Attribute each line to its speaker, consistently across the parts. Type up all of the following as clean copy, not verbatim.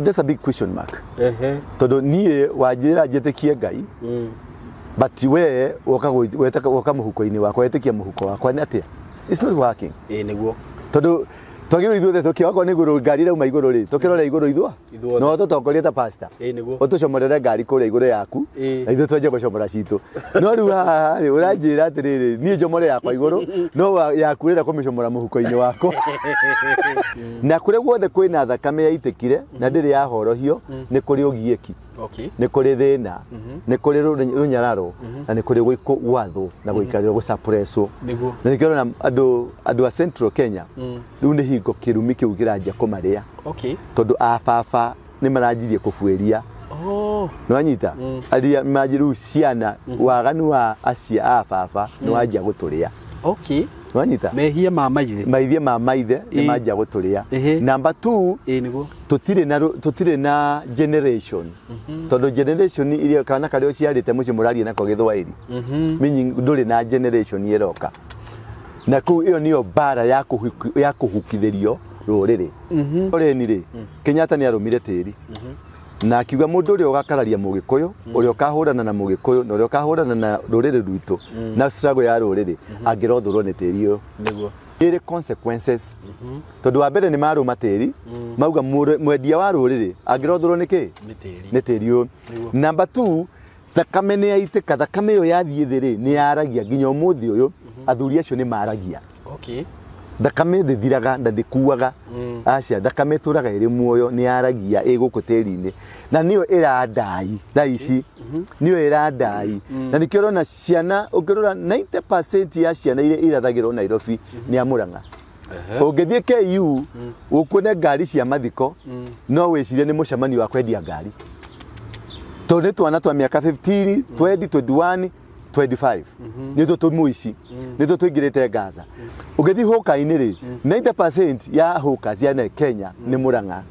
Speaker 1: That's a big question mark. Todo niye wajira jetekie Ngai. But we woka muhuko-ini wakwa etekia muhuko wakwa ni atia. It's not working.
Speaker 2: Niguo.
Speaker 1: Todo twagiro ithuothe tukiwako ni iguru ngari rauma iguru ri tukirora iguru ithua no tutongoria ta pastor
Speaker 2: niguo
Speaker 1: utucomorere ngari kure iguru yaku na ithu twenje gucomora citu no riu haha ri uranjira atiriri nie njomore yakwa iguru no yaku rira kumicomora muhuko-ini wako na kure guothe kwina thakame yaitikire na ndiri yahorohio ni kuri ugieki ni kuri thina ni kuri runyararo na ni kuri gwatho na guikarira gusuppresswo na nikirona andu a Central Kenya riu ni hingo kirumi kiu kiranja kumaria tondu ababa ni maranjirie kufueria no anyita aria majiru ciana waganu wa acia ababa ni wanjia guturia wanyita
Speaker 2: mehia
Speaker 1: ma maithe ni manjia guturia number 2
Speaker 2: niguo
Speaker 1: tutire na generation tondu generation iria kana kari ociarite muci murarie nako githwairi meaning nduri na generation yeroka na ku iyo niyo bara ya kuhukithirio ruriri oreni ri Kenyatta ni arumire tiri na akiuga mundu uri ugakararia mugikuyu uri ukahurana na mugikuyu na uri ukahurana na ruriri rwitu na struggle ya ruriri angirothurwo ni tiri yo
Speaker 2: niguo
Speaker 1: ire consequences tondu wa mbere ni maruma tiri mauga mwendia wa ruriri angirothurwo ni tiri yo number 2 thakame ni yaitika thakame yo yathie thiri ni yaragia nginya umuthi uyu athuri acio ni maragia thakame thiraga ndikuaga acia thakame turaga iri muoyo ni yaragia iguku tiri-ini na niyo iradai thaici niyo iradai na nikirona ciana ukirora 90% ya ciana iria irathagirwo Nairobi ni amuranga ungithie KU ukune ngari cia mathiko no wicirie ni mucemanio wa kwendia ngari tondu twana twa miaka 15 20 21 25 nito tumuici nito tuingirite Gaza ugithi hoka-ini ri 90% ya hoka cia Kenya ni muranga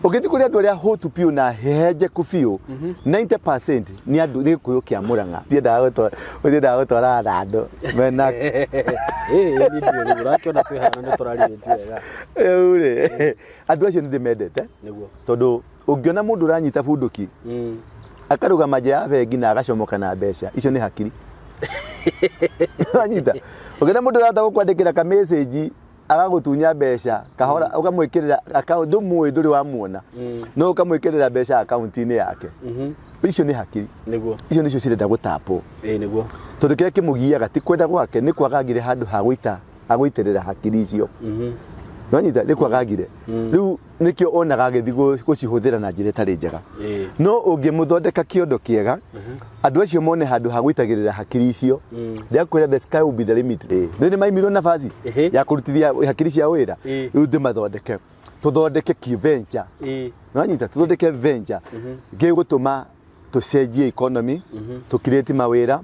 Speaker 1: ugithi kuri andu aria hotu piu na heje kufiu 90% ni andu ni kuyukia muranga tiendaga gutwara randu mena
Speaker 2: ni ndio urakiona twihana ni turariritie wega
Speaker 1: uri andu acio ndimendete
Speaker 2: niguo
Speaker 1: tondu ungiona mundu uranyita bunduki akaruga maja bengi na agacomoka na mbeca icio ni hakiri anyita ugena mundu rata gukwandikira ka message agagutunya mbeca kahora ukamwikirira account ndumwe nduri wa muona no ukamwikirira mbeca account-ini yake icio ni hakiri
Speaker 2: niguo
Speaker 1: icio nicio cirenda gutapo
Speaker 2: niguo
Speaker 1: tondu kire kimugiaga ti kwenda gwake ni kwagagire handu ha guita agwitirira hakiri icio wanyita ni kwagagire riu nikio onaga agithi gucihuthira na njira tari njega no ungimuthondeka kiondo kiega andu acio mone handu ha gwitagirira hakiri icio ndiakwira the sky will be the limit ni maimirwo nafasi ya kurutithia hakiri cia wira riu ndimathondeke tuthondeke kiventure wanyita tuthondeke venture gigutuma tucenjie economy tu create mawira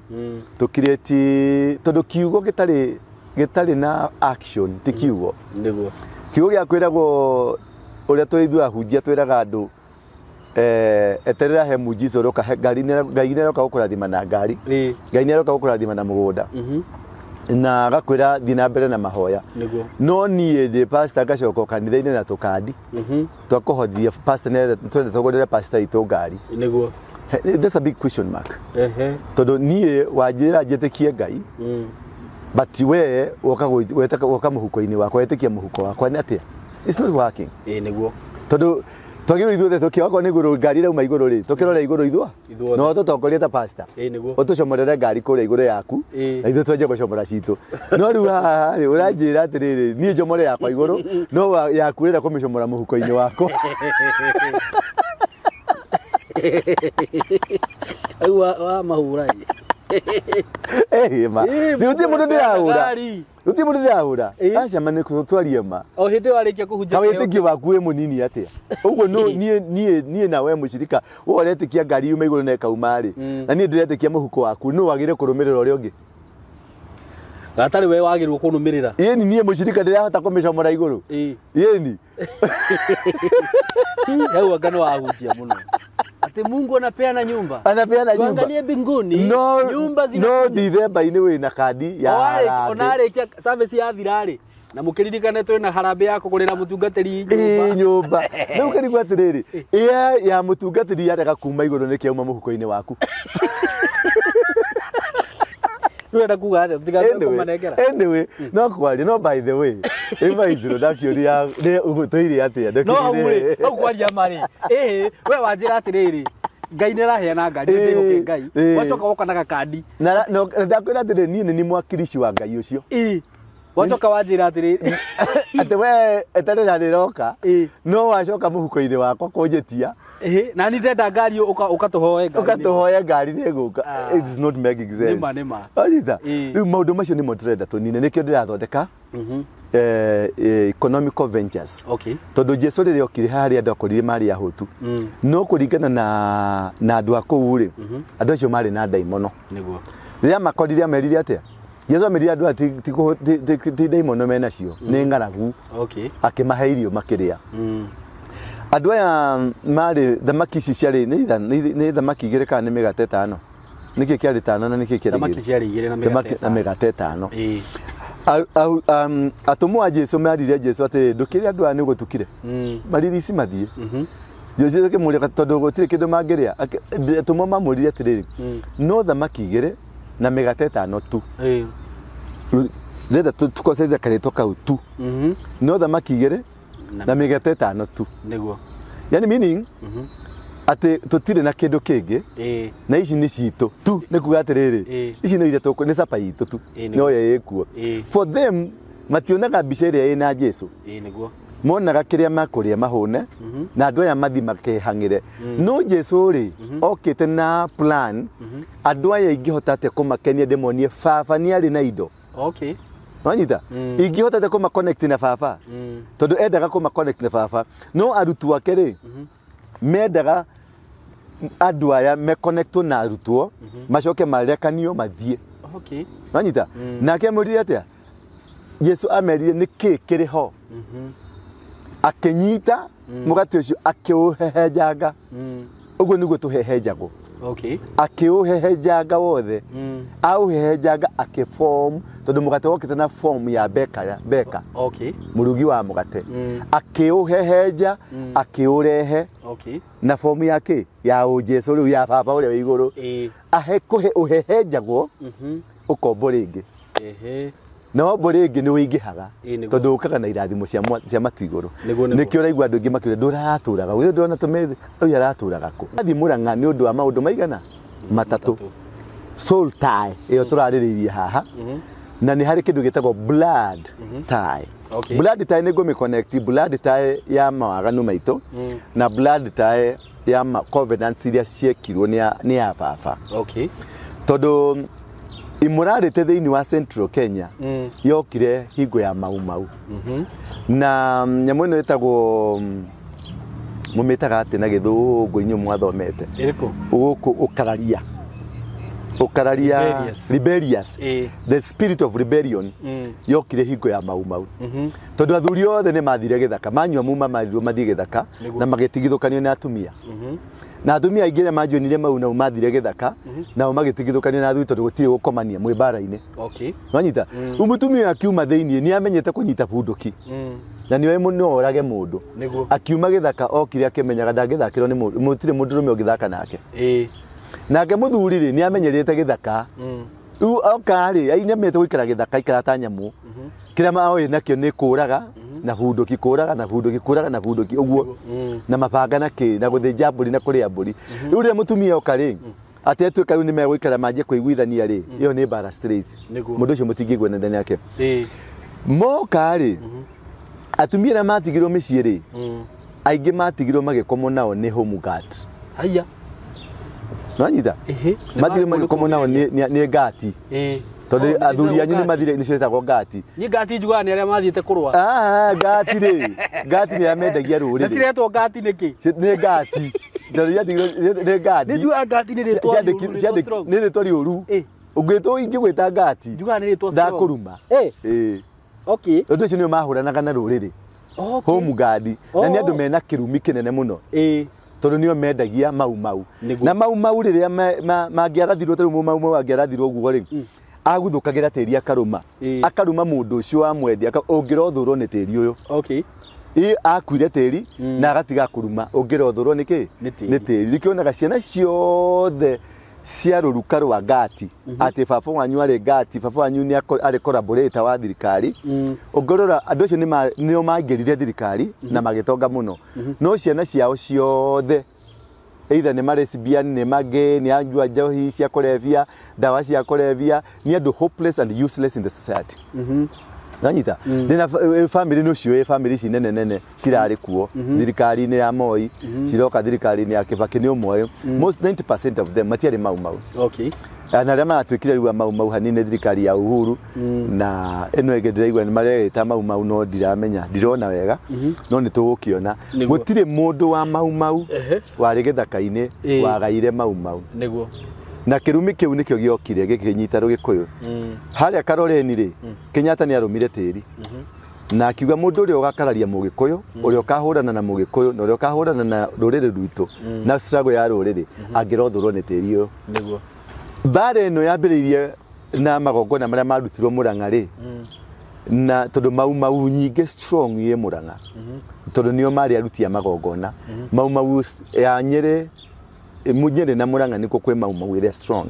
Speaker 1: tu create tondu kiugo gitari na action ti kiugo
Speaker 2: niguo
Speaker 1: kiugo gia kwiragwo uria twithua hunjia twiraga andu eterera he mujizo roka ngari ne roka gukurathima na ngari ngai ne roka gukurathima na mugunda na agakwira thina mbere na mahoya no nie the pastor gacoka kanitha-ini na tukadi twakuhothia pastor ne twende tugurire pastor itu ngari
Speaker 2: niguo
Speaker 1: that's a big question mark tondu nie wajira jetekie Ngai but we woka muhuko-ini wakwa etekia muhuko wakwa ni atia. It's not working.
Speaker 2: Niguo
Speaker 1: tondu twagiro ithuothe tukiwako ni iguru ngari rauma iguru ri tukirora iguru ithua no tutongoria ta pastor
Speaker 2: niguo
Speaker 1: utucomorere ngari kure iguru yaku na ithu twenje gucomora citu no riu haha ri uranjira atiriri nie njomore yakwa iguru no yaku rira kumicomora muhuko-ini wako
Speaker 2: au wa mahurai
Speaker 1: ma uti mundu ndirahura aca mane kutwaria ma
Speaker 2: o hindi warikia kuhunjia
Speaker 1: kawetekio waku we munini atia uguo no nie na we mucirika woretekia ngari yuma iguru na kauma ri na nie ndiretekia muhuko waku no wagire kurumirira uria ungi
Speaker 2: gatari we wagirwo kunumirira
Speaker 1: yeni nie mucirika ndirahota kumicomora iguru yeni
Speaker 2: hau ngano wahunjia muno Ati Mungu anapeana nyumba.
Speaker 1: Anapeana nyumba.
Speaker 2: Tuangalie mbinguni.
Speaker 1: No
Speaker 2: Nyumba
Speaker 1: December-inĩ wĩna kandi ya harambĩ.
Speaker 2: Onarĩkia service ya thirarĩ. Na mũkĩririkane twĩna harambĩ ya kũgũrĩra mũtungatĩri nyumba.
Speaker 1: Nyumba. Rĩu karigwo atĩrĩrĩ, ya mũtungatĩri yarega kuma igũrũ nĩkĩauma mũhuko-inĩ waku.
Speaker 2: Rwenda kuga atĩ tũtigathiĩ kũmanengera.
Speaker 1: Anyway, no kwaria, no by the way. Ĩmaithiro ndakĩũria nĩ ũgũtũire atĩa.
Speaker 2: No ũrĩ, no kwaria marĩ. We wanjĩra atĩrĩrĩ. Ngai nĩ araheana ngari ndĩhoke Ngai. Wacoka woka na gakandi. Na
Speaker 1: ndakwĩra atĩrĩrĩ niĩ nĩ mwakirici wa Ngai ũcio.
Speaker 2: Wacoka wanjĩra atĩrĩrĩ.
Speaker 1: Atĩ we etarĩ na ndĩroka. No wacoka mũhuko-inĩ wakwa kũnjĩtia.
Speaker 2: Na nĩ ndenda ngari ũkatũhoe ngari.
Speaker 1: Ũkatũhoe ngari nĩ gũka. It is not making sense.
Speaker 2: Nĩma.
Speaker 1: Onyita. Rĩu maũndũ macio nĩmo tũrenda tũnine nĩkĩo ndĩrathondeka. Economical ventures.
Speaker 2: Okay.
Speaker 1: Tondũ Jesu rĩrĩa okire harĩa andũ akorire marĩ ahũtu. No kũringana na andũ a kũu rĩ, andũ acio marĩ na ndaimono. Nĩguo. Rĩrĩa makorire amerire atĩa? Jesu amerire andũ ti ndaimono menacio, nĩ ng'aragu. Okay. Akĩmahe irio makĩrĩa. Andũ aya marĩ thamaki ici ciarĩ nĩ thamaki igĩrĩ kana nĩ mĩgate ĩtano. Nĩkĩ kĩarĩ ĩtano na nĩkĩ kĩarĩ igĩrĩ? Thamaki ciarĩ igĩrĩ na mĩgate ĩtano. Atũmwo a Jesu merire Jesu atĩrĩ ndũkĩrĩa andũ aya nĩ ũgũtukire. Mariri ici mathiĩ. Jesu akĩmũũria tondũ gũtirĩ kĩndũ mangĩrĩa. Atũmwo mamũrire atĩrĩrĩ no thamaki igĩrĩ na mĩgate ĩtano tu. Rĩrĩa tũkocereria karĩtwa kau tu. No thamaki igĩrĩ na mĩgate ĩtano tu. Nĩguo. Yani meaning atĩ tũtirĩ na kĩndũ kĩngĩ na ici nĩ citũ tu nĩ kuga atĩrĩrĩ ici nĩ iria nĩ sapa itũ tu no ye ĩkuo. For them mationaga mbica ĩrĩa ĩna Jesu. Nĩguo. Monaga kĩrĩa makũrĩa mahũne na andũ aya mathi makehang'ĩre. No Jesu rĩ okĩte na plan andũ aya ingĩhota atĩa kũmakenia ndĩmonie baba nĩ arĩ na indo. Okay. Wanyita ingĩhota atĩa kũma-connect na baba tondũ endaga kũma-connect na baba no arutwo ake rĩ mendaga andũ aya me-connectwo na arutwo macoke marekanio mathiĩ. Okay. Wanyita nake amũrire atĩa Jesu amerire nĩkĩ kĩrĩ ho akĩnyita mũgate ũcio akĩũhehenjanga. Ũguo nĩguo tũhehenjagwo. Okay. Akĩũhehenjanga wothe. Aũhehenjanga akĩform tondũ mũgate wokĩte na form ya beka. Okay. Mũrugi wa mũgate. Akĩũhehenja akĩũrehe. Okay. Na form yake ya Jesu rĩu ya baba ũrĩa wĩ igũrũ. Kũhe ũhehenjagwo ũkombo rĩngĩ. Na wombo rĩngĩ nĩ wĩingĩhaga tondũ ũkaga na irathimo cia matu igũrũ. Nĩkĩo ũraigua andũ aingĩ makĩũria ndũratũraga ũyũ ndĩrona tũmĩthĩ ũyũ aratũraga kũ? Athiĩ Mũrang'a nĩ ũndũ wa maũndũ maigana matatũ. Soul tie ĩyo tũrarĩrĩirie haha na nĩ harĩ kĩndũ gĩtagwo blood tie. Blood tie nĩ ngũmĩ-connect blood tie ya mawaganu maitũ na blood tie ya covenants iria ciekirwo nĩ ya baba. Tondũ imorarĩte thĩinĩ wa Central Kenya yokire hingo ya Mau na nyamũ ĩno ĩtagwo mũmĩtaga atĩ na gĩthũngũ inyuĩ mwathomete gũkũ ũkararia rebellious the spirit of rebellion yokire hingo ya Mau tondũ athuri othe nĩ mathire gĩthaka manyua muma marirwo mathiĩ gĩthaka na magĩtigithũkanio na atumia. Na atumia aingĩ arĩa manjonire mau nao mathire gĩthaka nao magĩtigithũkanio na athuri tondũ gũtirĩ gũkomania mwĩ mbara-inĩ. Okay. Wanyita mũtumia akiuma thĩinĩ nĩ amenyete kũnyita bunduki na nĩwe no orage mũndũ akiuma gĩthaka okire akĩmenyaga ndangĩthakĩrwo nĩ mũndũ mũtirĩ mũndũrũme ũngĩthaka nake. Nake mũthuri rĩ nĩ amenyerete gĩthaka rĩu oka rĩ ainamĩte gũikara gĩthaka ikara ta nyamũ kĩrĩa maoĩ nakĩo nĩ kũraga na bunduki kũraga na bunduki kũraga na bunduki ũguo na mabanga na kĩ na gũthĩnja mbũri na kũrĩa mbũri. Rĩu rĩrĩa mũtumia oka rĩ atĩ atuĩka rĩu nĩ megũikara manjie kũiguithania rĩ ĩyo nĩ mbara straight mũndũ ũcio mũtingĩigua nenda yake. Moka rĩ atumia arĩa matigirwo mĩciĩ rĩ aingĩ matigirwo magĩkomwo nao nĩ home guard. Haya. Nwanyita matigirwo magĩkomwo nao nĩ ngati. Tondũ athuri anyu nĩ mathire nĩ ciĩtagwo ngati. Nĩ ngati njugaga nĩ arĩa mathiĩte kũrũa. Ngati rĩ ngati nĩ amendagia rũrĩrĩ. Nĩciretwo ngati nĩkĩ? Nĩ ngati. Tondũ yatigirwo nĩ ngati. Nĩnjugaga ngati nĩ rĩtwa rĩũru. Nĩ rĩtwa rĩũru. Ũngĩtwo ingĩgwĩta ngati. Njugaga nĩ rĩtwa ndakũruma. Okay. Ũndũ ũcio nĩ mahũranaga na rũrĩrĩ. Home guard na nĩ andũ mena kĩrumi kĩnene mũno. tondu nio mendagia mau na mau riria mangiarathirwo taru mau angiarathirwo uguo ri aguthukagira tiri akaruma mundu ucio wa mwendia ungirothurwo ni tiri uyu akuire tiri na agatiga kuruma ungirothurwo niki ni tiri nikionaga ciana ciothe cia ruruka rwa Gati ati baba wanyu ari Gati baba wanyu ni ari collaborator wa thirikari ungorora andu acio nio mangirire thirikari na magitonga muno no ciana ciao ciothe either ni lesbian ni mage ni anjua njohi cia kulevia dawa cia kulevia ni andu hopeless and useless in the society nanyita ndina family no cio family ci nene cirari kuo thirikari ni ya Moi ciroka thirikari ni ya Kibaki ni umwe most 90% of them matiari mau na rema atwikire riwa mau hanine thirikari ya Uhuru na eno egediraigwa ni mareta mau no ndiramenya ndirona wega no ni tugukiona gutire mundu wa mau wari githaka-ini wagaire mau
Speaker 2: niguo
Speaker 1: na kirumi kiu nikio giokire gikinyita rugikuyu haria Karoreni ri Kenyatta ni arumire tiri na akiuga mundu uri ugakararia mugikuyu uri ukahurana na mugikuyu na uri ukahurana na rurire rwitu na struggle ya rurire angirothurwo ni tiri uyu
Speaker 2: niguo
Speaker 1: bare eno yambiririe na magongona maria marutirwo Murang'a ri na tondu mau nyinge strong ye Murang'a tondu nio mari arutia magongona mau ya Nyeri Nyeri na Murang'a niko kwe mau ire strong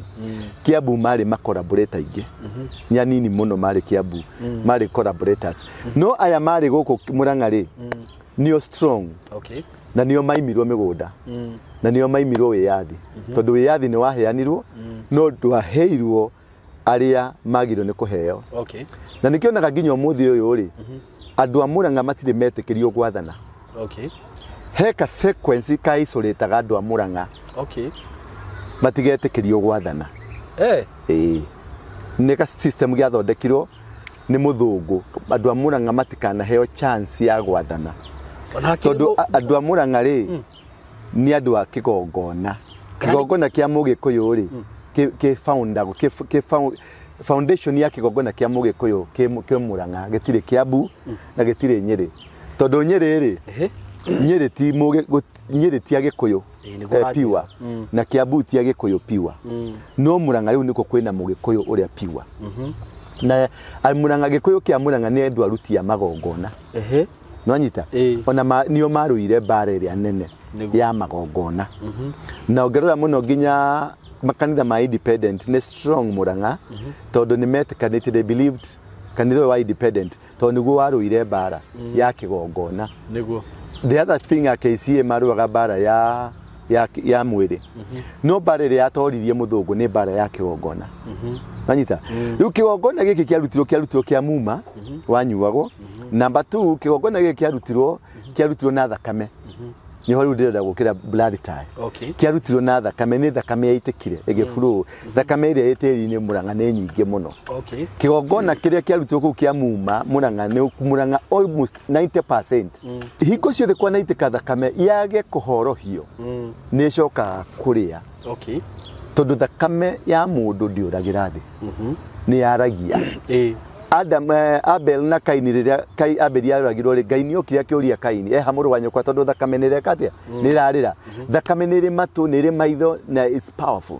Speaker 1: Kiambu mari macollaborator ingi nyanini muno mari Kiambu mari collaborators no aya mari guku Murang'a ri nio strong na nio maimirwo migunda na nio maimirwo wiyathi tondu wiyathi ni waheanirwo no ndwaheirwo aria magirwo ni kuheo na nikionaga nginya umuthi uyu ri andu a Murang'a matire metikirio gwathana heka sequence ka isolate andu a Murang'a matigetikirio gwathana neka system gyathondekirwo ni muthungu andu a Murang'a matikana heo chance ya gwathana tondu andu a Murang'a ri ni andu a kigongona kia mugikuyu ri ki foundation ya kigongona kia mugikuyu ki Murang'a gitire Kiambu na gitire Nyeri tondu Nyeri ri Nyeri ti agikuyu piwa na Kiambu ti agikuyu piwa no Murang'a riu niko kwina mugikuyu uria piwa na Murang'a gikuyu kia Murang'a ni endu arutia magongona nwanyita ona nio maruire bare ria nene ya magongona na ongerera muno ginya makanitha ma independent ni strong Murang'a tondu ni metikanite they believed kanitha wa independent tondu niguo waruire bara ya kigongona
Speaker 2: niguo
Speaker 1: the other thing KCA maruaga bara ya mwiri no bara ria atoririe muthungu ni bara ya kigongona nanyita riu kigongona giki kiarutirwo kia muma wanyuagwo number 2 kigongona giki kiarutirwo na thakame niho riu ndirenda gukira blood tie kiarutirwo na thakame ni thakame yaitikire igifuru thakame iria yetiri-ini Murang'a ni nyingi muno kigongona kiria kiarutirwo ku kia muma Murang'a almost 90% hingo ciothe kwa naitika thakame yage kuhorohio ni coka kuria tondu thakame ya mundu ndiuragira thi ni yaragia Abel na Kaini riria Abel yaragirwo ri Ngai niokire akiuria Kaini hamuru wa nyokwa tondu thakame ni rekatia ni rarira thakame ni ri matu ni ri maitho na it's powerful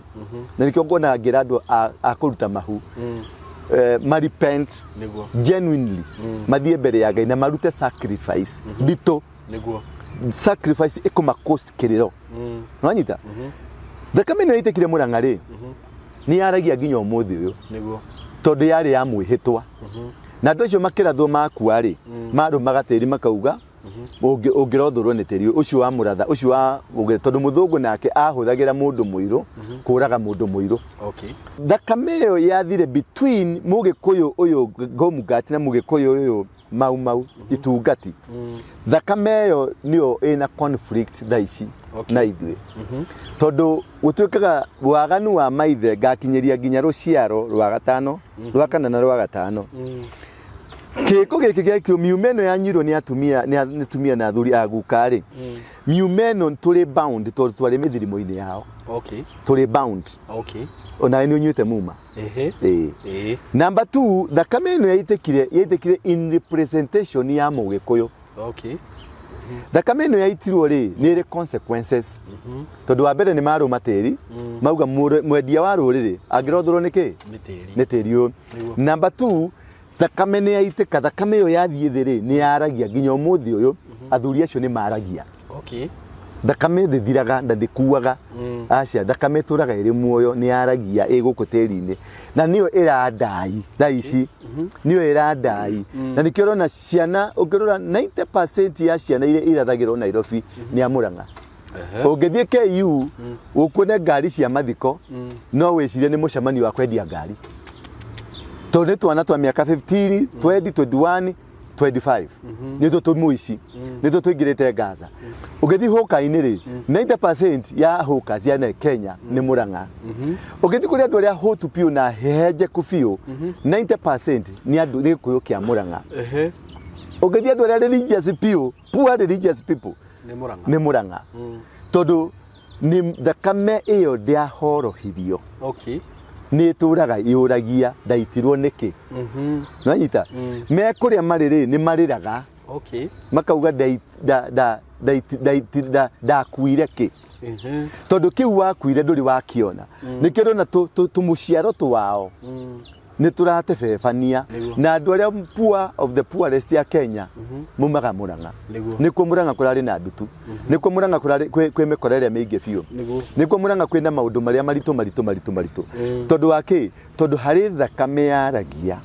Speaker 1: na nikio ngona ngira andu akuruta mahu repent genuinely mathie mbere ya Ngai na marute sacrifice dito sacrifice ikuma cost kiriro nwanyita thakame ni itekire Murang'a ri ni yaragia nginya umuthi uyu tondu yari ya mwihitwa na andu acio makirathwo makua ri maru magatiri makauga ungirothurwo ni tiri ucio wa muratha ucio wa tondu muthungu nake ahuthagira mundu muiru kuraga mundu muiru thakame yo yathire between mugikuyu uyu Gomugati na mugikuyu uyu mau itungati thakame yo nio ina conflict thaici na ithuĩ tondu gutwikaga waganu wa maithe ngakinyeria nginya ruciaro rwa gatano rwa kana na rwa gatano kiko giki gikio miumeno ya nyiro ni atumia na athuri agukari miumeno tuli bound tondu twari mithirimo-ini yao tuli bound ona ni unyuite muma number 2 thakame ino yaitikire in representation ya mugikuyu thakame ĩno yaitirwo rĩ nĩ ĩrĩ consequences tondũ wa mbere nĩ marũma tĩri mauga mwendia wa rũrĩrĩ angĩrothorwo nĩkĩ nĩ tĩri ũyũ. Number 2, thakame nĩ yaitĩka, thakame ĩyo yathiĩ thĩ rĩ nĩ yaragia nginya ũmũthĩ ũyũ athuri acio nĩ maragia. Thakame ndĩthiraga na ndĩkuaga acia, thakame tũraga ĩrĩ muoyo nĩ yaragia gũkũ tĩri-inĩ na nĩyo ĩrandai thaa ici, nĩyo ĩrandai na nĩkĩo ũrona ciana, ũngĩrora 90% ya ciana iria irathagĩrwo Nairobi nĩ a Mũrang'a. Ũngĩthiĩ KU ũkuone ngari cia mathiko no wĩcirie nĩ mũcemanio wa kwendia ngari, tondũ nĩ twana twa mĩaka 15, 20, 21, 25 nĩtwo tũmũici, nĩtwo tũingĩrĩte Gaza. Ũngĩthiĩ hũka-inĩ rĩ 90% ya hũka cia Kenya nĩ Mũrang'a. Ũngĩthiĩ kũrĩ andũ arĩa hũtu piũ na hehenjeku piũ 90% nĩ andũ nĩ Gĩkũyũ kĩa Mũrang'a. Ũngĩthiĩ andũ arĩa religious piũ, poor religious people nĩ Mũrang'a. Tondũ nĩ thakame ĩyo ndĩahorohirio. Nĩ tũraga yũragia ndaitirwo nĩkĩ. Nĩwanyita me kũrĩa marĩ rĩ nĩ marĩraga makauga ndakuire kĩ, tondũ kĩu wakuire ndũrĩ wakĩona. Nĩkĩo ndona tũmũciaro twao nĩ tũratebebania na andũ arĩa poor of the poorest ya Kenya mumaga Mũrang'a. Nĩkuo Mũrang'a kũrarĩ na ndutu, nĩkuo Mũrang'a kũrarĩ kwĩ mĩkora ĩrĩa mĩingĩ biũ, nĩkuo Mũrang'a kwĩna maũndũ marĩa maritũ. Tondũ wa kĩ? Tondũ harĩ thakame yaragia.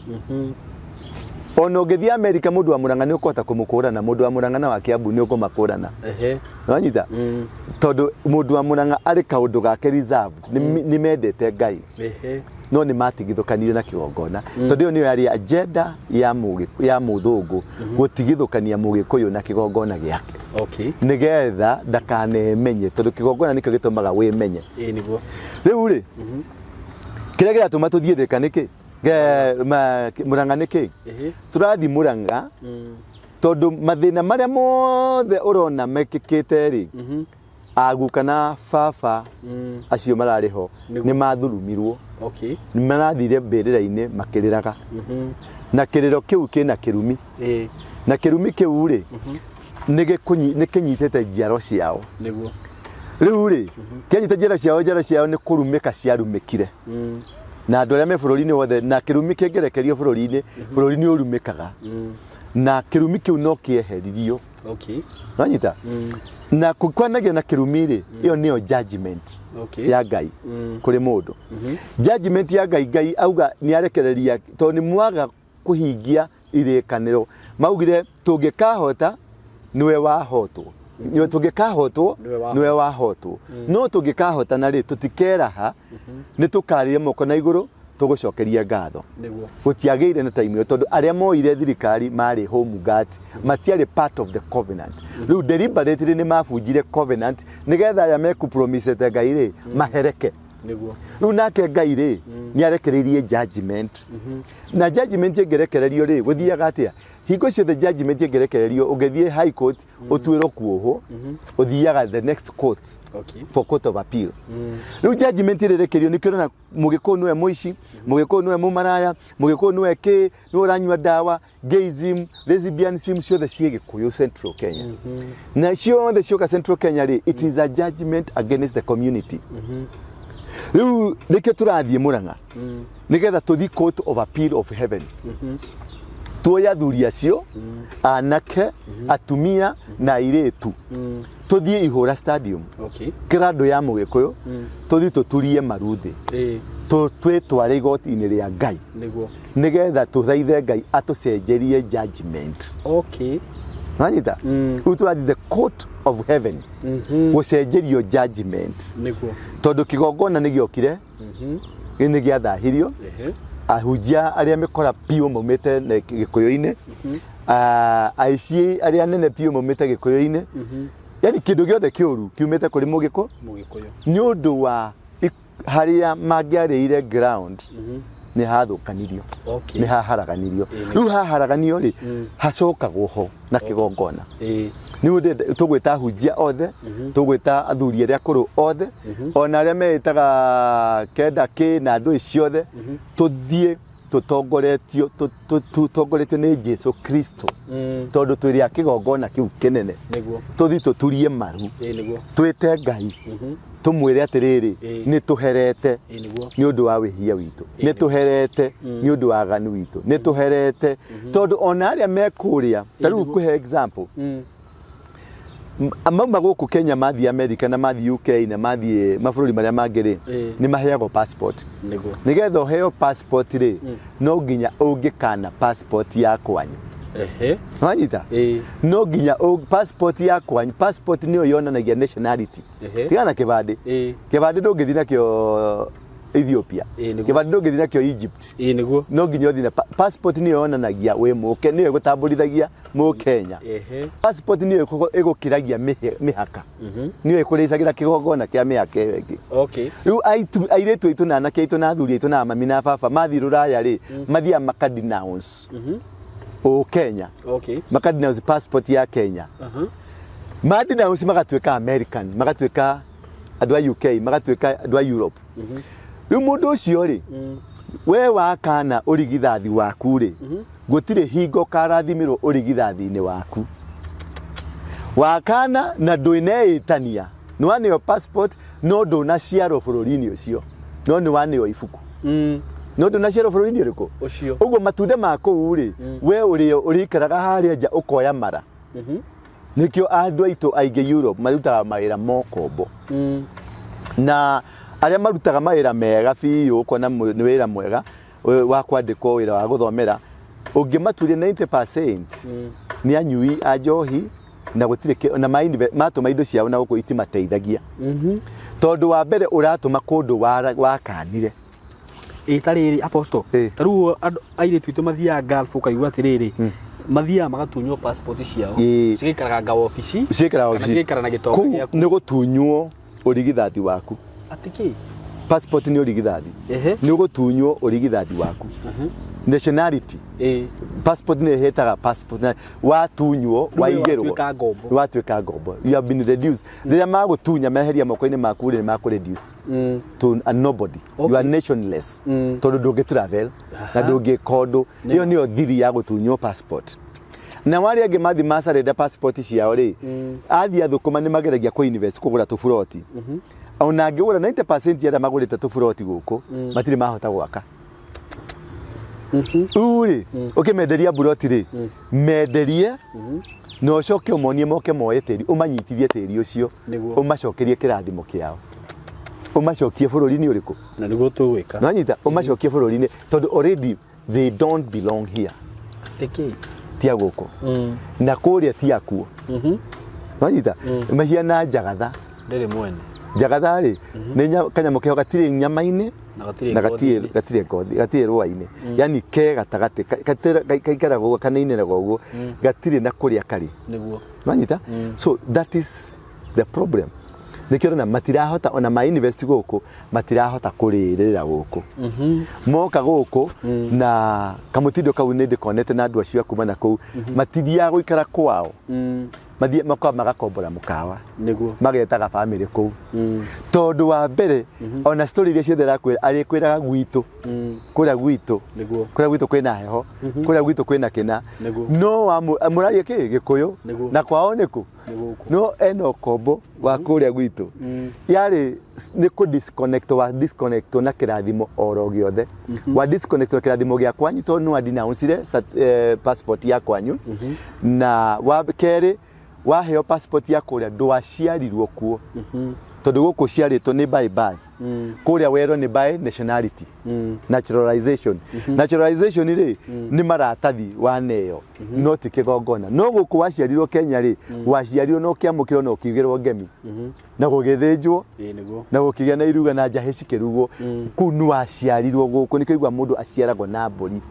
Speaker 1: Ona ũngĩthiĩ Amerika mũndũ wa Mũrang'a nĩ ũkũhota kũmũkũrana, mũndũ wa Mũrang'a na wa Kiambu nĩ ũkũmakũrana. Nĩwanyita tondũ mũndũ wa Mũrang'a arĩ kaũndũ gake reserved, nĩ mendete Ngai no nĩ matigithũkanire na kĩgongona, tondũ ĩyo nĩyo yarĩ agenda ya mũthũngũ gũtigithũkania Mũgĩkũyũ na kĩgongona gĩake, nĩgetha ndakanemenye, tondũ kĩgongona nĩkĩo gĩtũmaga wĩmenye. Rĩu rĩ kĩrĩa gĩratũma tũthiĩ Thĩka nĩkĩ, Mũrang'a nĩkĩ? Tũrathiĩ Mũrang'a tondũ mathĩna marĩa mothe ũrona mekĩkĩte rĩ aguka na baba acio mararĩ ho nĩ mathurumirwo, nĩ marathire mbĩrĩra-inĩ makĩrĩraga na kĩrĩro kĩu kĩna kĩrumi, na kĩrumi kĩu rĩ nĩ kĩnyitĩte njiaro ciao. Rĩu rĩ kĩanyita njiaro ciao nĩ kũrumĩka ciarumĩkire na andũ arĩa me bũrũri-inĩ wothe, na kĩrumi kĩngĩrekerio bũrũri-inĩ, bũrũri nĩ ũrumĩkaga na kĩrumi kĩu no kĩeheririo. Nanyita na kwanagia na kĩrumi rĩ ĩyo nĩyo judgment ya Ngai kũrĩ mũndũ. Judgment ya Ngai auga nĩ arekereria tondũ nĩ mwaga kũhingia irĩkanĩro. Maugire tũngĩkahota nĩwe wahotwo, tũngĩkahotwo nĩwe wahotwo, no tũngĩkahotana rĩ tũtikeraha, nĩ tũkarĩre moko na igũrũ tũgũcokeria ngatho. Gũtiagĩire na time ĩyo tondũ arĩa moire thirikari marĩ home guards, matiarĩ part of the covenant. Rĩu deliberately nĩ mabunjire covenant nĩgetha arĩa mekũpromisete Ngai rĩ mahereke. Rĩu nake Ngai rĩ nĩ arekereirie judgment, na judgment ĩngĩrekererio rĩ gũthiaga atĩa? Hingo ciothe judgment ĩngĩrekererio ũngĩthiĩ high court ũtuĩrwo kuohwo, ũthiaga the next court for court of appeal. Rĩu judgment ĩrekererio nĩ kĩrona Mũgĩkũyũ nĩwe mũici, Mũgĩkũyũ nĩwe mũmaraya, Mũgĩkũyũ nĩwe kĩ, nĩ ũranyua ndawa, gayism, lesbianism ciothe ciĩ Gĩkũyũ Central Kenya. Na ciothe cioka Central Kenya rĩ it is a judgment against the community. Rĩu nĩkĩo tũrathiĩ Mũrang'a nĩgetha tũthiĩ court of appeal of heaven. Tuoya athuri acio anake, atumia na airĩtu tũthiĩ Ihũra stadium kĩrandũ ya Mũgĩkũyũ, tũthiĩ tũturie maru thĩ, twĩtware igoti-inĩ rĩa Ngai nĩgetha tũthaithe Ngai atũcenjerie judgment. Nanyita rĩu tũrathiĩ the court of heaven gũcenjerio judgment, tondũ kĩgongona nĩ gĩokire nĩ gĩathahirio, ahunjia arĩa mekora piũ maumĩte Gĩkũyũ-inĩ, aici arĩa nene piũ maumĩte Gĩkũyũ-inĩ, yani kĩndũ gĩothe kĩũru kiumĩte kũrĩ Mũgĩkũyũ nĩ ũndũ wa harĩa mangĩarĩire ground nĩ hathũkanirio, nĩ haharaganirio. Rĩu haharaganio rĩ hacokagwo ho na kĩgongona. Nĩ ũndũ tũgwĩta ahunjia othe, tũgwĩta athuri arĩa akũrũ othe, ona arĩa meĩtaga kenda kĩ na andũ ciothe tũthiĩ tutongoretio nĩ Jesu Kristo tondu twiri akigongona kiu kinene tuthi tuturie maru twite Ngai tumwire atiriri ni tuherete ni undu wa wihia witu ni tuherete ni undu wa aganu witu ni tuherete tondu ona aria mekuria tariu kuhe example mauma guku Kenya mathi America na mathi UK na mathi mabũrũri maria mangĩ ni maheagwo passport nigetha uheo passport ri no nginya ungikana passport ya kwanyu wanyita no nginya passport ya kwanyu passport niyo yonanagia nationality tigana kibande ndũngĩthi nakio Ethiopia kibande ndũngĩthi nakio Egypt no nginya ũthi na passport niyo yonanagia we mũke niyo ĩgũtambũrithagia Kenya passport niyo ĩgũkiragia mĩhaka niyo ĩkũrĩcagira kĩgongona kĩa mĩhaka ĩyo ĩngĩ rĩu airĩtu aitũ na anake aitũ na athuri aitũ na mami na baba mathi rũraya rĩ mathiaga makadenounce Kenya makadenounce passport ya Kenya madenounce magatuĩka American magatuĩka andũ a UK magatuĩka andũ a Europe rĩu mũndũ ũcio rĩ we wakana ũrigithathi waku rĩ gũtirĩ hingo karathimirwo ũrigithathi-inĩ waku wakana na ndũineĩtania nĩ waneo passport no ndũnaciarwo bũrũri-inĩ ũcio no nĩ waneo ibuku no ndũnaciarwo bũrũri-inĩ ũrĩkũ ũcio ũguo matunda ma kũu rĩ we ũrĩikaraga harĩa nja ũkoya mara nikio andũ aitũ aingĩ Europe marutaga mawĩra mokombo na aria marutaga mawĩra mega biũ ukona nĩ wĩra mwega wa kwandĩkwo wĩra wa gũthomera ũngĩmaturia 90% ni anyui a njohi na gũtirĩ na matũma indo ciao na gũkũ itimateithagia tondu wa mbere ũratũma kũndũ wakanire
Speaker 2: tarĩrĩ apostle tarĩu airĩtu aitũ mathiaga Gulf ũkaigua atĩrĩrĩ mathiaga magatunywo passport ciao cigaikaraga ofici cigaikara na gĩtonga gĩaku nĩ gũtunywo ũrigithathi waku atĩkĩ passport ni ũrigithathi ni ũgũtunywo ũrigithathi waku nationality passport ni hetaga passport watunywo waigĩrwo watuĩka ngombo you have been reduced rĩrĩa magũtunya meheria moko-inĩ maku nĩ makũreduce to a nobody you are nationless tondũ ndũngĩ-travel na ndũngĩka ũndũ ĩyo nĩyo thiri ya gũtunywo passport na wari angĩ mathi macarenda passport ciao rĩ athi athũkũma nĩ mageragia kũ invest kũgũra tũburoti ona angĩgũra 90% ya arĩa magũrĩte tũburoti gũkũ matirĩ mahota gwaka uri ũkĩmenderia buroti rĩ menderie na ũcoke ũmonie moke moe tĩri ũmanyitithie tĩri ũcio ũmacokerie kĩrathimo kĩao ũmacokie bũrũri-inĩ ũrĩkũ na nĩguo tũgwĩka nanyita ũmacokie bũrũri-inĩ tondũ already they don't belong here tia gũkũ na kũrĩa tia kuo nanyita mahiana Njagatha ndĩrĩ mwene Njagatha rĩ nĩ kanyamũ keo gatirĩ nyama-inĩ na gatirĩ ngothi gatirĩ rũa-inĩ yani ke gatagatĩ kaikaraga kanainĩraga ũguo gatirĩ na kũrĩa karĩ nĩguo nanyita so that is the problem nikĩrwo na matirahota ona ma invest gũkũ matirahota kũrĩrĩra gũkũ moka gũkũ na kamũtindo kau nĩ ndĩkonete na andũ acio kuma na kũu matithiaga gũikara kwao mathie magakombora mũkawa nĩguo magetaga family kũu tondũ wa mbere ona story iria ciothe arĩkwĩraga gwitũ kũrĩa gwitũ kwĩna heho kũrĩa gwitũ kwĩna kĩna no mũraria Gĩkũyũ na kwao nĩkũ no eno kombo wa kũrĩa gwitũ yarĩ nĩ kũ disconnect na kĩrathimo oro gĩothe wa disconnect na kĩrathimo gĩa kwanyu tondũ nĩ denounce passport ya kwanyu na wa kerĩ waheo passport ya kũrĩa ndwaciarirwo kuo tondũ gũkũ ciarĩtwo nĩ by birth kũrĩa werwo nĩ by nationality naturalization rĩ nĩ maratathi waneo no ti kĩgongona no gũkũ waciarirwo Kenya rĩ waciarirwo no kĩamũkĩrwo no kiugĩrwo ngemi na gũgĩthĩnjwo na gũkĩgĩa na iruga na njahĩ cikĩrugwo kũu nĩ waciarirwo gũkũ nĩ kĩigua mũndũ aciaragwo na mbũri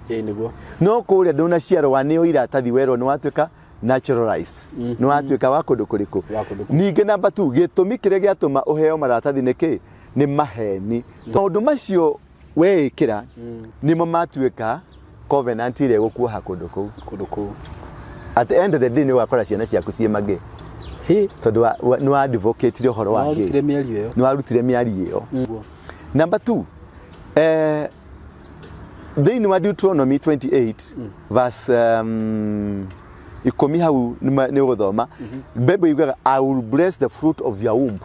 Speaker 2: no kũrĩa ndũnaciarwo waneo iratathi werwo nĩ watuĩka naturalized no atuĩka wa kũndũ kũrĩkũ ningĩ namba 2 gĩtũmi kĩrĩa gĩatũma ũheo maratathi nĩkĩ nĩ maheni tondũ macio wekĩra nĩmo matuĩka covenant ĩrĩa gũkuoha kũndũ kũu at the end of the day nĩ ũgakora ciana ciaku ciĩ magĩ tondũ nĩ wa advocate ũhoro wa gĩ nĩ warutire mĩario ĩyo namba 2 thĩinĩ wa Deuteronomy 28 verse ikũmi hau nĩ ũgũthoma Bible yugaga I will bless the fruit of your womb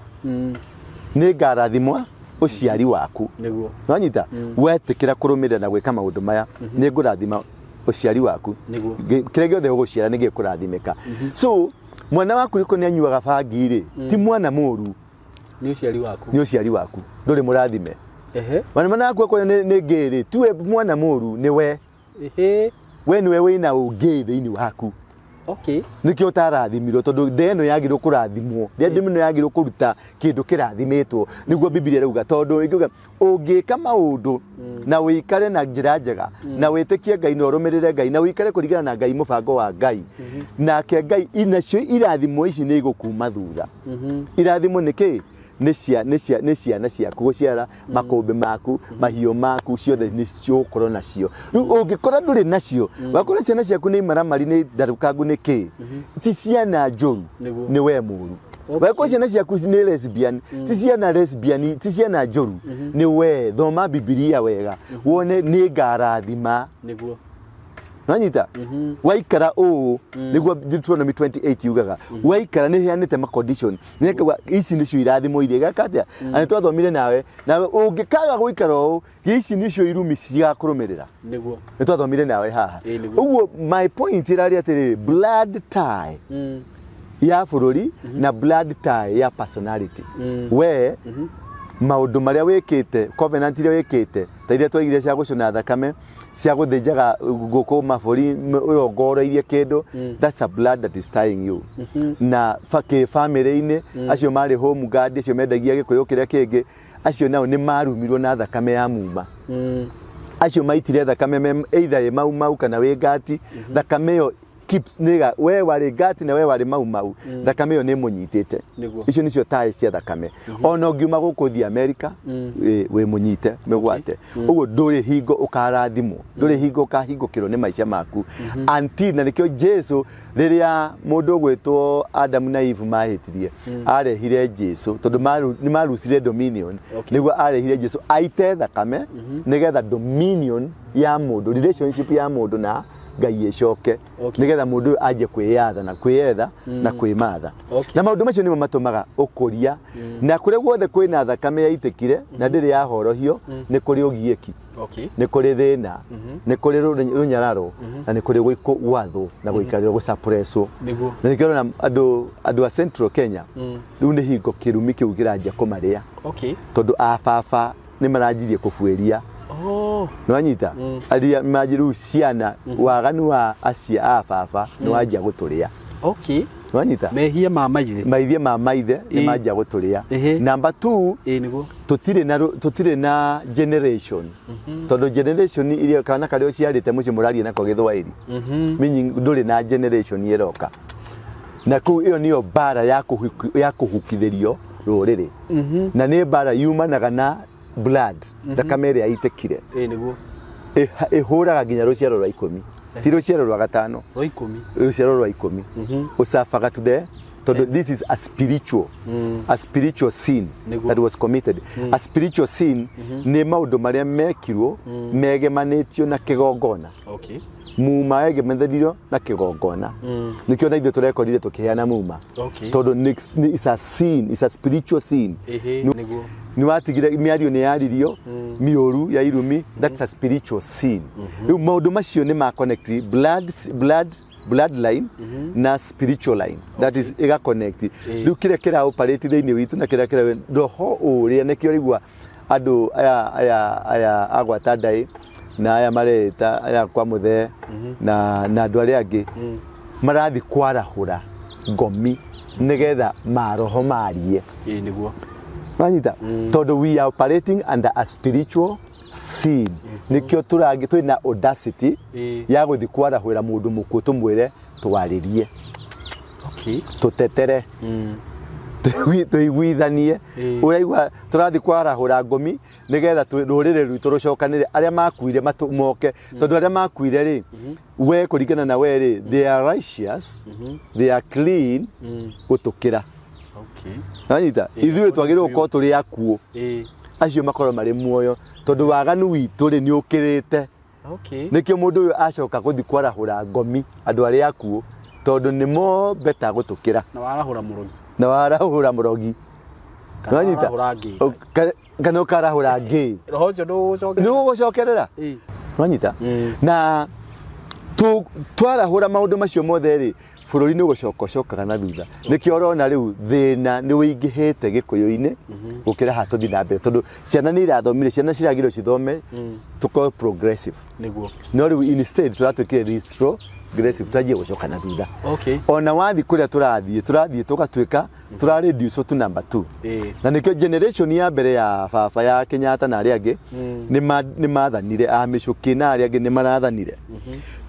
Speaker 2: nĩ ngarathimwa ũciari waku nĩwanyita wetĩkĩra kũrũmĩrĩra na gwĩka maũndũ maya nĩ ngũrathima ũciari waku kĩrĩa gĩothe ũgũciara nĩ gĩkũrathimĩka so mwana waku rĩko nĩ anyuaga bangi rĩ ti mwana mũru nĩ ũciari waku ndũrĩ mũrathime mwana waku akoya nĩ ngĩ rĩ tiwe mwana mũru nĩ we nĩwe wĩna ũngĩ thĩinĩ waku nĩkĩo ũtarathimirwo tondũ nda ĩno yagĩrĩirwo kũrathimwo nda ĩno yagĩrĩirwo kũruta kĩndũ kĩrathimĩtwo nĩguo Biblia ĩrauga tondũ ĩkiuga ũngĩka maũndũ na wĩikare na njĩra njega na wĩtĩkie Ngai na ũrũmĩrĩre Ngai na wĩikare kũringana na Ngai mũbango wa Ngai nake Ngai inacio irathimo ici nĩ igũkuma thutha irathimo nĩkĩ nĩ ciana ciaku gũciara makũmbĩ maku mahiũ maku ciothe nĩ cigũkorwo nacio rĩu ũngĩkora ndũrĩ nacio wakora ciana ciaku nĩ imaramari nĩ ndarũkangu nĩkĩ ti ciana njũru nĩ we mũru wakora ciana ciaku nĩ lesbian ti ciana lesbian ti ciana njũru nĩ we thoma Biblia wega wone nĩ ngarathima nanyita waikara ũũ nĩguo Deuteronomy 28 yugaga waikara nĩ heanĩte ma condition nĩkaga ici nĩcio irathimo iria gakatia ani twathomire nawe na ũngĩkaga gũikara ũũ ici nĩcio irumi cigakũrũmĩrĩra nĩ twathomire nawe haha ũguo my point ĩrarĩ atĩrĩrĩ blood tie ya bũrũri na blood tie ya personality we maũndũ marĩa wĩkĩte covenant iria wĩkĩte ta iria twaigire cia gũcũna thakame cia gũthĩnjaga ngũkũ mabũri ũrongoroirie kĩndũ that's a blood that is tying you na family-inĩ acio marĩ home guard acio mendagia gĩkũyũ kĩrĩa kĩngĩ acio nao nĩ marumirwo na thakame ya muma acio maitire thakame either mau kana wĩ ngati thakame ĩyo keeps nĩga we warĩ ngati na we warĩ mau thakame ĩyo nĩ mũnyitĩte icio nĩcio ties cia thakame ona ũngiuma gũkũ thi America wĩ mũnyite mĩgwate ũguo ndũrĩ hingo ũkarathimwo ndũrĩ hingo ũkahingũkĩrwo nĩ maica maku until na nĩkĩo Jesu rĩrĩa mũndũ ũgwĩtwo Adam na Eve mahĩtirie arehire Jesu tondũ nĩ marucire dominion nĩguo arehire Jesu aite thakame nĩgetha dominion ya mũndũ relationship ya mũndũ na Ngai ĩcoke nĩgetha mũndũ aje kwĩyatha na kwĩyetha na kwĩmatha na maũndũ macio nĩmo matũmaga ũkũria na kũrĩa guothe kwĩna thakame yaitĩkire na ndĩrĩ yahorohio nĩ kũrĩ ũgiĩki nĩ kũrĩ thĩna nĩ kũrĩ rũnyararo na nĩ kũrĩ gwathwo na gũikarĩrwo gũsuppresswo na nĩkĩo na andũ a Central Kenya rĩu nĩ hingo kĩrumi kĩu kĩranjia kũmarĩa tondũ ababa nĩ maranjirie kũbuĩria nĩwanyita aria majiru ciana waganu wa acia ababa nĩ wanjia gũtũrĩa nĩwanyita
Speaker 3: mehia ma
Speaker 2: maithe nĩ manjia gũtũrĩa number 2 tũtirĩ na generation tondũ generation iria kana karĩa ũciarĩte mũciĩ mũraria nako Gĩthwaĩri meaning ndũrĩ na generation ĩroka na kũu ĩyo nĩyo bara ya kũhukithĩrio rũrĩrĩ na nĩ bara yumanaga na blood thakame ĩrĩa yaitĩkire ĩhũraga nginya rũciaro rwa 10 ti rũciaro rwa 5 rũciaro rwa 10 ũcabaga to the this is a spiritual sin that was committed a spiritual sin nĩ maũndũ marĩa mekirwo megemanĩtio na kĩgongona muma egemanĩtio na kĩgongona nĩkĩo na ithuĩ tũrekorire tũkĩheana muma tondũ it's a sin it's a spiritual sin ni watigire mĩario nĩ yaririo mĩũru ya irumi that's a spiritual sin rĩu maũndũ macio nĩ ma connect bloodline na spiritual line that is ega connect rĩu kĩrĩa kĩra operate thĩinĩ witũ na kĩrĩa kĩra roho ũrĩa nĩkĩo rigwa andũ aya agwata ndai na aya mareta aya kwa muthe na andũ arĩa angĩ marathi kwarahũra ngomi nĩgetha maroho marie
Speaker 3: nĩguo
Speaker 2: Manita, todo we are operating under a spiritual sin. Nikyo twina audacity ya guthi kwarahwira mundu muku tumwire twaririe. Tutetere. Tuiguithanie. Uraigwa turathi kwarahura ngomi nigetha rurire rwitu rucokanire aria makuire moke tondu aria makuire ri we kurigana na we ri they are righteous, they are clean gutukira. Anita, ithuĩ twagĩrĩirwo gũkorwo tũrĩ akuũ acio makorwo marĩ muoyo tondũ waganu witũ rĩ nĩ ũkĩrĩte Okay. Nikio mundu uyu acoka guthi kwarahura ngomi andu aria akuo tondu nimo beta gutukira. Na warahura murogi. Wanyita. Kana ukarahura ngi. Roho ucio ndugucokerera. Wanyita. Na twarahura maundu macio mothe ri bururi ni gucoka na thutha. Nikio urona riu thina ni wingihite gikuyu-ini gukira hatuthi na mbere tondu ciana ni irathomire ciana ciragirwo cithome tuko progressive. Niguo. No riu instead turatwikire retrogressive twagie gucoka na thutha. Okay. Ona wathi kuria turathie tugatuika tura reduce to number 2. Na nikio generation ya mbere ya baba ya Kenyatta na aria angi ni mathanire amicuki na aria angi ni marathanire.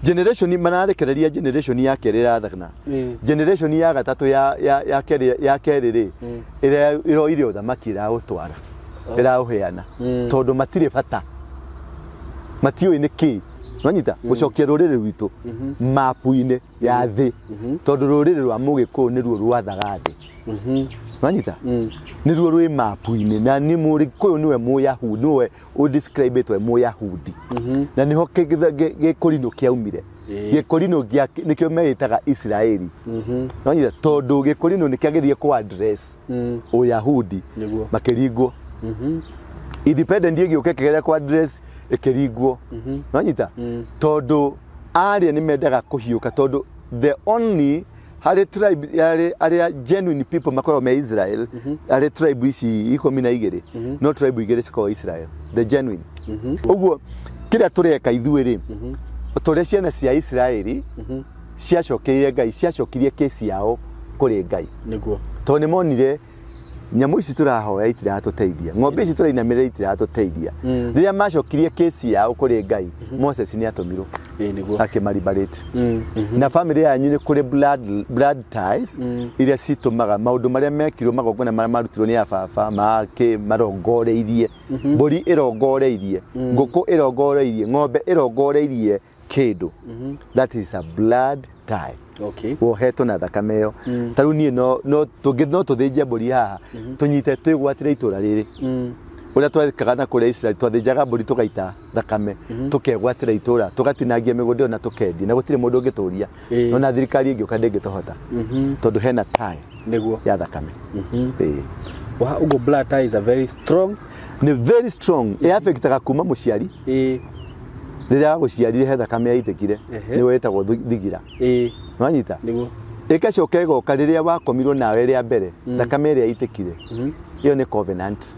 Speaker 2: Generation manarekereria generation ya keri rathana. Generation ya gatatu ya keri ri iro irio thamaki ra utwara ira uheana tondu matire bata matio niki wanyita gucokia ruriri rwitu mapu-ini ya thi tondu ruriri rwa Mugiku ni ruo rwathaga thi. Wanyita ni ruo rwi mapu-ini na ni Mugiku niwe Muyahudi niwe u describe it we Muyahudi na niho gikurino kiaumire gikurino nikio meitaga Israeli. Wanyita tondu gikurino nikiagerie ku address Uyahudi makiringo independent giuke kigeria ku address ikiringwo. Wanyita tondu aria ni mendaga kuhiuka tondu the only hari tribe aria genuine people makoro me Israel hari tribe ici 12 no tribe igere ciko Israel the genuine. Uguo kira tureka ithuiri tore ciana cia Israeli ciacokeire Ngai ciacokirie kesi yao kuri Ngai. Niguo tondu ni monire nyamu ici turahoya itiratuteithia ng'ombe ici turainamirira itiratuteithia riria macokirie kesi yao kuri Ngai Moses ni atumirwo akimaribarate na family yanyu ni kuri blood ties iria citumaga maundu maria mekirwo magongona maria marutirwo ni ababa make marongoreirie mburi irongoreirie nguku irongoreirie ng'ombe irongoreirie kindu that is a blood tie. Okay. Wohetwo na thakame yo taru nie no tuthinje mburi haha tunyite twigwatire itura riri uria twekaga na kuri Israel twathinjaga mburi tugaita thakame tukegwatira itura tugatinagia migundi ona tukendi na gutire mundu ungituria ona thirikari ingi ukandingituhota tondu hena tie niguo ya thakame. Wa ugo blood ties are very strong, ni very strong affectaga kuma muciari riria guciarire he thakame yaitikire ni wetagwo thigira. Wanyita niguo ikacoka igoka riria wakomirwo nawe ria mbere thakame ria itikire iyo ni covenant.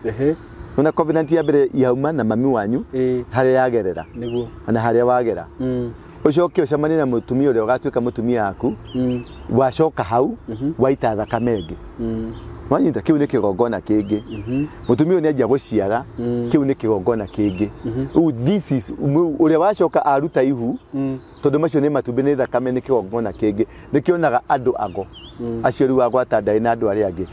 Speaker 2: Una covenant ya mbere yauma na mami wanyu haria yagerera niguo na haria wagera ucoke ucamanie na mutumia uria ugatuika mutumia yaku wacoka hau waita thakame ingi. Wanyita kiu ni kigongona kingi mutumia ni ajia guciara kiu ni kigongona kingi. This is uria wacoka aruta ihu tondu macio ni matumbi ni thakame ni kigongona kingi nikionaga andu ago acio riu agwata ndai na andu aria angi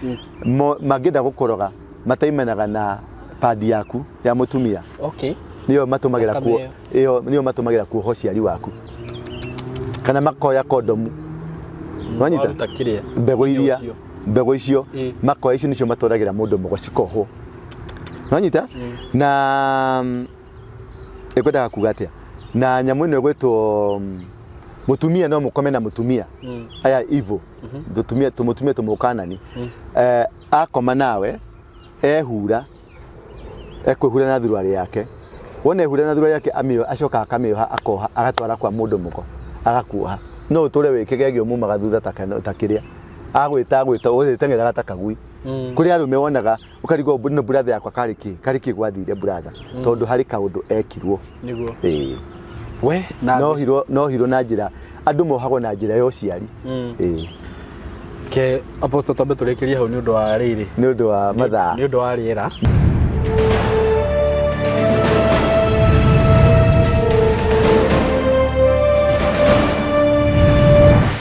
Speaker 2: magenda gukoroga mataimenaga na padi yaku ya mutumia. Okay. Niyo matumagira kuo niyo matumagira kuo hociari waku kana makoya kondomu. Wanyita mbego icio makoya icio nicio matwaragira mundu mugoci koho. Wanyita na ekwendaga kuga atia na nyamu ino gwetwo mutumia no mukome na mutumia aya ivo mutumia tumukanani akoma nawe ehura ekwihura na thurwari yake wona ehura na thurwari yake amio acoka akamioha akoha agatwara kwa mundu muko agakuoha no uture wikegegio mumaga thutha takiria agwita utengera gatakagui kuri arume wonaga ukarigo no brother yakwa kariki gwathire brother tondu hari kaundu ekirwo niguo we na no hiro na njira andu mohagwo na njira yo ciari ke apostle tobe turekeria hau ni undu wa riri ni undu wa mathaa ni undu wa riera